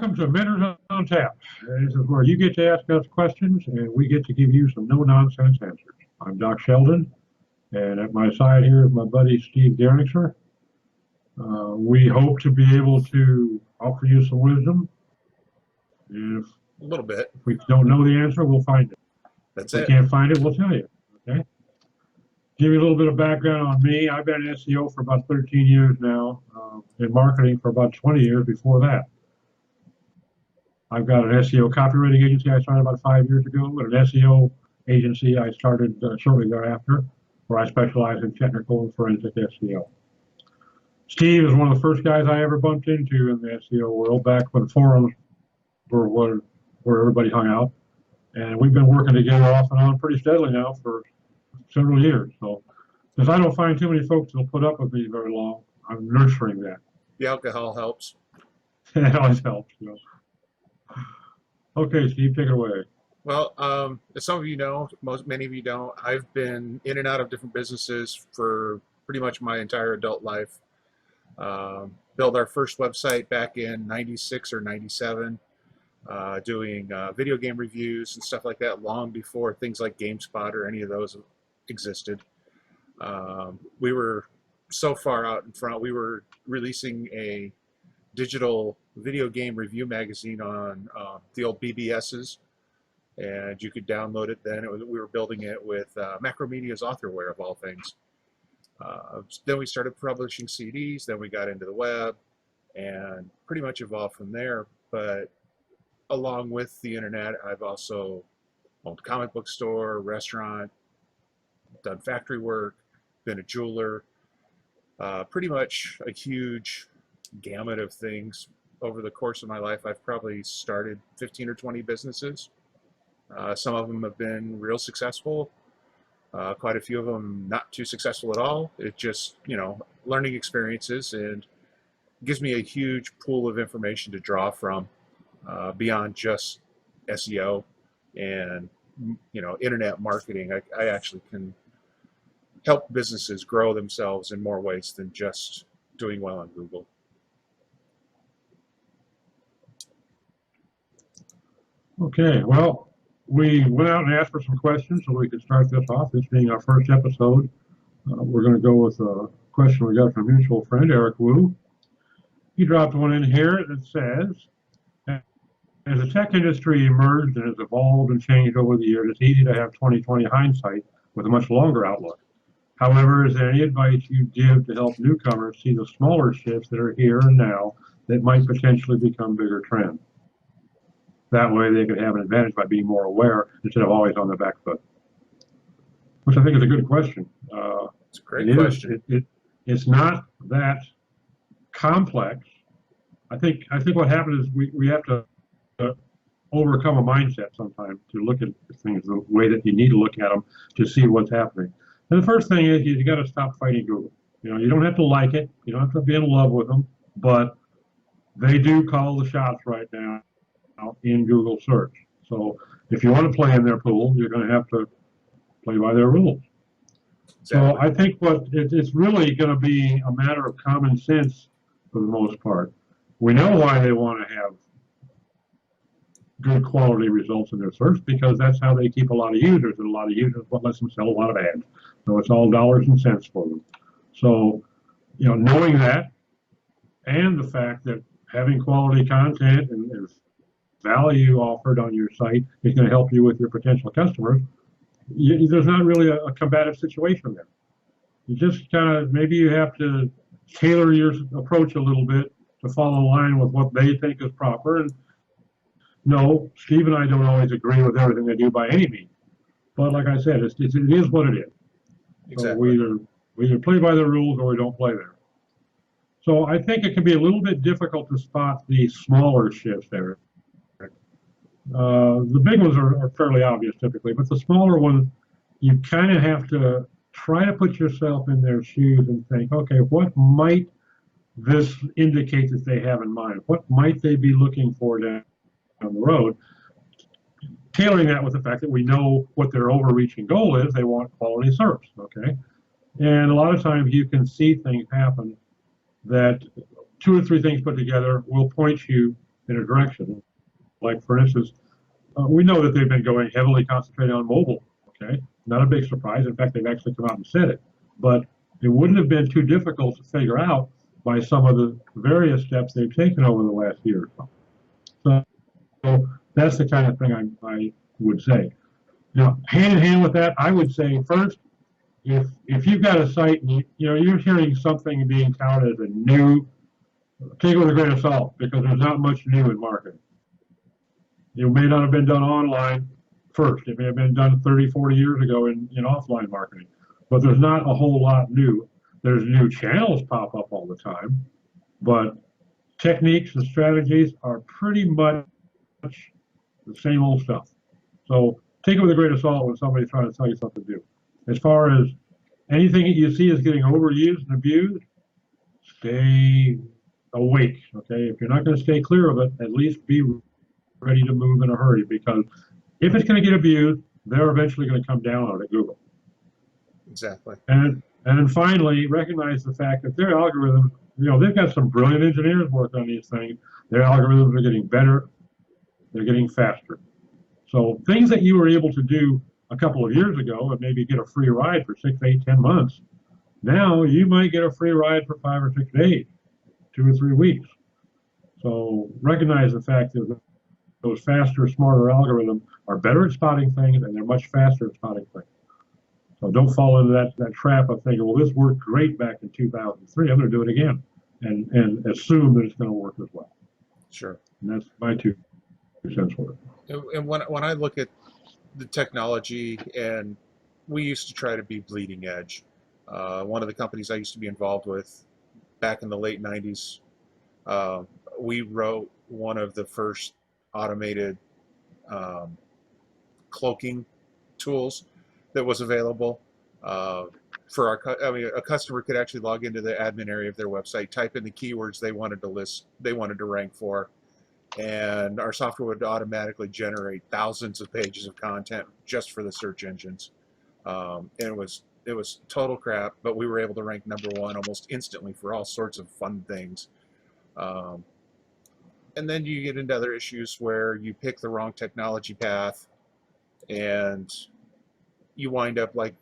Welcome to Mentors on Tap. This is where you get to ask us questions and we get to give you some no-nonsense answers. I'm Doc Sheldon, and at my side here is my buddy Steve Gernicher. We hope to be able to offer you some wisdom. If A little bit. we don't know the answer, we'll find it. That's If we it. can't find it, we'll tell you. Okay. Give you a little bit of background on me. I've been in SEO for about 13 years now, in marketing for about 20 years before that. I've got an SEO copywriting agency I started about 5 years ago, and an SEO agency I started shortly thereafter, where I specialize in technical and forensic SEO. Steve is one of the first guys I ever bumped into in the SEO world back when forums were where everybody hung out. And we've been working together off and on pretty steadily now for several years. So since I don't find too many folks that'll put up with me very long, I'm nurturing that. The alcohol helps. It always helps, you know. Okay, Steve, take it away. Well, as some of you know, many of you don't, I've been in and out of different businesses for pretty much my entire adult life. Built our first website back in 96 or 97, doing video game reviews and stuff like that long before things like GameSpot or any of those existed. We were so far out in front, we were releasing a digital video game review magazine on the old BBSs, and you could download it then. We were building it with Macromedia's Authorware, of all things. Then we started publishing CDs, then we got into the web, and pretty much evolved from there. But along with the internet, I've also owned a comic book store, restaurant, done factory work, been a jeweler, pretty much a huge gamut of things. Over the course of my life, I've probably started 15 or 20 businesses. Some of them have been real successful. Quite a few of them not too successful at all. It just, learning experiences, and gives me a huge pool of information to draw from beyond just SEO and, internet marketing. I actually can help businesses grow themselves in more ways than just doing well on Google. Okay, well, we went out and asked for some questions so we could start this off. This being our first episode, we're going to go with a question we got from a mutual friend, Eric Wu. He dropped one in here that says, as the tech industry emerged and has evolved and changed over the years, it's easy to have 20/20 hindsight with a much longer outlook. However, is there any advice you give to help newcomers see the smaller shifts that are here and now that might potentially become bigger trends? That way they could have an advantage by being more aware instead of always on the back foot. Which I think is a good question. It's a great question. It's not that complex. I think what happens is we have to overcome a mindset sometimes to look at things the way that you need to look at them to see what's happening. And the first thing is you got to stop fighting Google. You don't have to like it. You don't have to be in love with them, but they do call the shots right now in Google search. So if you want to play in their pool, you're going to have to play by their rules. So I think it's really going to be a matter of common sense for the most part. We know why they want to have good quality results in their search, because that's how they keep a lot of users, and a lot of users what lets them sell a lot of ads. So it's all dollars and cents for them. So, knowing that, and the fact that having quality content and value offered on your site is going to help you with your potential customers, there's not really a combative situation there. You just maybe you have to tailor your approach a little bit to follow in line with what they think is proper. And no, Steve and I don't always agree with everything they do by any means. But like I said, it is what it is. Exactly. So we either play by the rules or we don't play there. So I think it can be a little bit difficult to spot the smaller shifts there. The big ones are fairly obvious typically, but the smaller ones, you kind of have to try to put yourself in their shoes and think, okay, what might this indicate that they have in mind? What might they be looking for down the road? Tailoring that with the fact that we know what their overreaching goal is. They want quality service, okay? And a lot of times you can see things happen that 2 or 3 things put together will point you in a direction. Like, for instance, we know that they've been going heavily concentrated on mobile. Okay, not a big surprise. In fact, they've actually come out and said it. But it wouldn't have been too difficult to figure out by some of the various steps they've taken over the last year or so. So that's the kind of thing I would say. Now, hand in hand with that, I would say first, if you've got a site and you're hearing something being touted as a new, take it with a grain of salt because there's not much new in marketing. It may not have been done online first. It may have been done 30, 40 years ago in offline marketing, but there's not a whole lot new. There's new channels pop up all the time, but techniques and strategies are pretty much the same old stuff. So take it with a grain of salt when somebody's trying to tell you something to do. As far as anything that you see is getting overused and abused, stay awake. Okay, if you're not going to stay clear of it, at least be ready to move in a hurry, because if it's going to get abused, they're eventually going to come down on it, Google. Exactly. And then finally, recognize the fact that their algorithms, they've got some brilliant engineers working on these things. Their algorithms are getting better. They're getting faster. So things that you were able to do a couple of years ago and maybe get a free ride for 6, 8, 10 months, now you might get a free ride for 5 or 6 days, 2 or 3 weeks. So recognize the fact that those faster, smarter algorithms are better at spotting things, and they're much faster at spotting things. So don't fall into that trap of thinking, well, this worked great back in 2003, I'm going to do it again, and assume that it's going to work as well. Sure. And that's my 2 cents worth. And when I look at the technology, and we used to try to be bleeding edge. One of the companies I used to be involved with back in the late 90s, we wrote one of the first automated cloaking tools that was available for a customer could actually log into the admin area of their website, type in the keywords they wanted to list, they wanted to rank for, and our software would automatically generate thousands of pages of content just for the search engines. And it was total crap, but we were able to rank #1 almost instantly for all sorts of fun things. And then you get into other issues where you pick the wrong technology path, and you wind up like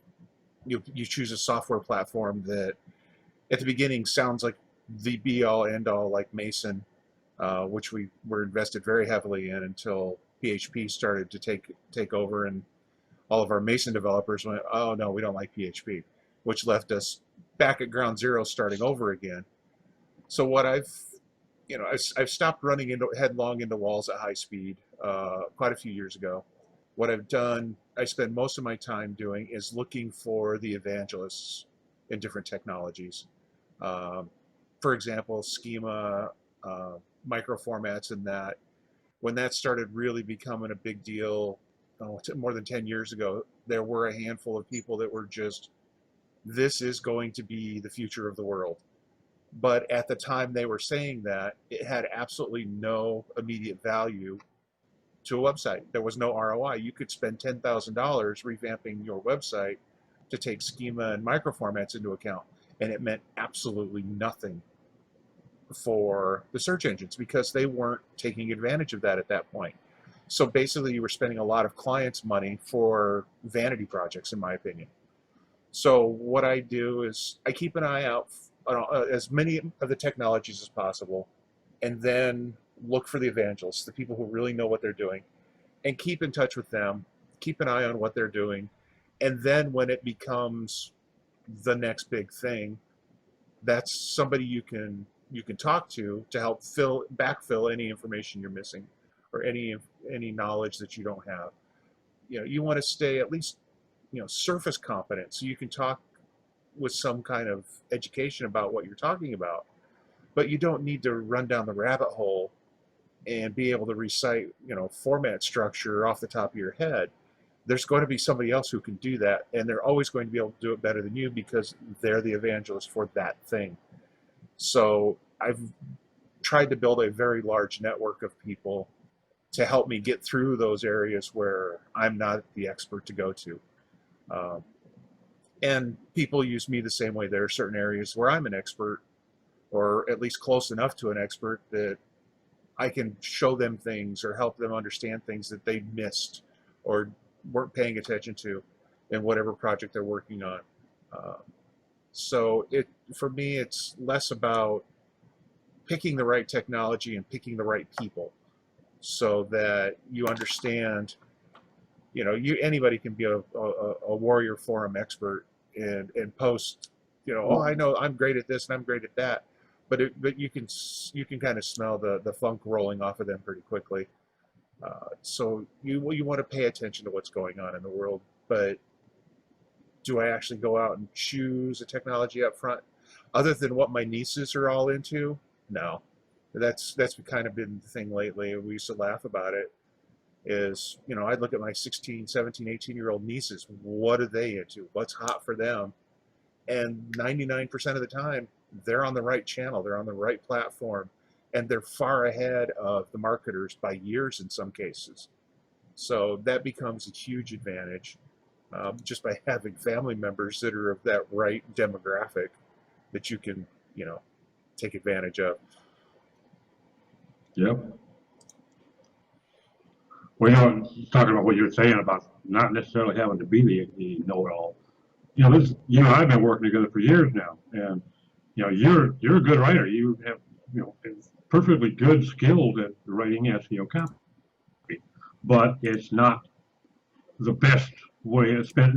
you choose a software platform that at the beginning sounds like the be-all end-all, like Mason, which we were invested very heavily in until PHP started to take over, and all of our Mason developers went, oh no, we don't like PHP, which left us back at ground zero starting over again. So what I've stopped running headlong into walls at high speed quite a few years ago. What I've done, I spend most of my time doing, is looking for the evangelists in different technologies. For example, schema, microformats, and that. When that started really becoming a big deal, more than 10 years ago, there were a handful of people that were just, this is going to be the future of the world. But at the time they were saying that, it had absolutely no immediate value to a website. There was no ROI. You could spend $10,000 revamping your website to take schema and microformats into account, and it meant absolutely nothing for the search engines because they weren't taking advantage of that at that point. So basically you were spending a lot of clients' money for vanity projects, in my opinion. So what I do is I keep an eye out on as many of the technologies as possible, and then look for the evangelists, the people who really know what they're doing, and keep in touch with them, keep an eye on what they're doing, and then when it becomes the next big thing, that's somebody you can talk to help backfill any information you're missing or any knowledge that you don't have. You want to stay at least surface competent so you can talk with some kind of education about what you're talking about, but you don't need to run down the rabbit hole and be able to recite format structure off the top of your head. There's going to be somebody else who can do that, and they're always going to be able to do it better than you because they're the evangelist for that thing. So I've tried to build a very large network of people to help me get through those areas where I'm not the expert to go to. And people use me the same way. There are certain areas where I'm an expert, or at least close enough to an expert that I can show them things or help them understand things that they missed or weren't paying attention to in whatever project they're working on. So for me, it's less about picking the right technology and picking the right people, so that you understand. Anybody can be a Warrior Forum expert and post. Oh, I know I'm great at this and I'm great at that, but you can kind of smell the funk rolling off of them pretty quickly. So you want to pay attention to what's going on in the world, but do I actually go out and choose a technology up front, other than what my nieces are all into? No, that's kind of been the thing lately. We used to laugh about it. I'd look at my 16, 17, 18-year-old nieces. What are they into? What's hot for them? And 99% of the time, they're on the right channel. They're on the right platform. And they're far ahead of the marketers by years in some cases. So that becomes a huge advantage, just by having family members that are of that right demographic that you can, take advantage of. Yep. Well, talking about what you're saying about not necessarily having to be the know-it-all. I've been working together for years now, and you're a good writer. You have perfectly good skills at writing SEO copy, but it's not the best way to spend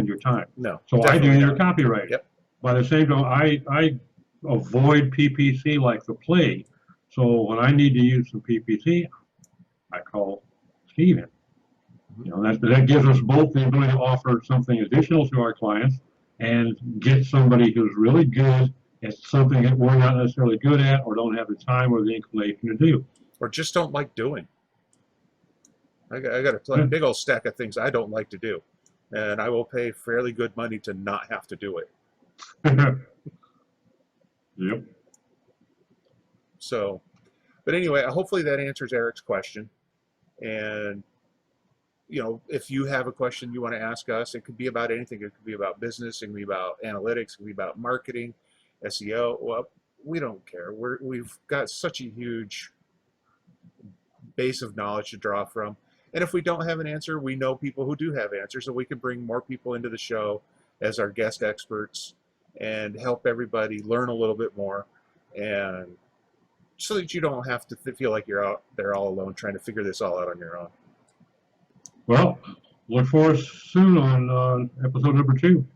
your time. No. So I do your not. copywriting. Yep. By the same time, I avoid PPC like the plague. So when I need to use some PPC, I call Steven. That gives us both the ability to offer something additional to our clients and get somebody who's really good at something that we're not necessarily good at or don't have the time or the inclination to do. Or just don't like doing. I got a big old stack of things I don't like to do, and I will pay fairly good money to not have to do it. Yep. So, but anyway, hopefully that answers Eric's question. And if you have a question you want to ask us, it could be about anything. It could be about business, it could be about analytics, it could be about marketing, SEO. Well, we don't care. We've got such a huge base of knowledge to draw from. And if we don't have an answer, we know people who do have answers, so we can bring more people into the show as our guest experts and help everybody learn a little bit more, and so that you don't have to feel like you're out there all alone trying to figure this all out on your own. Well, look for us soon on episode number 2.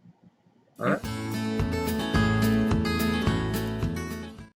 All right.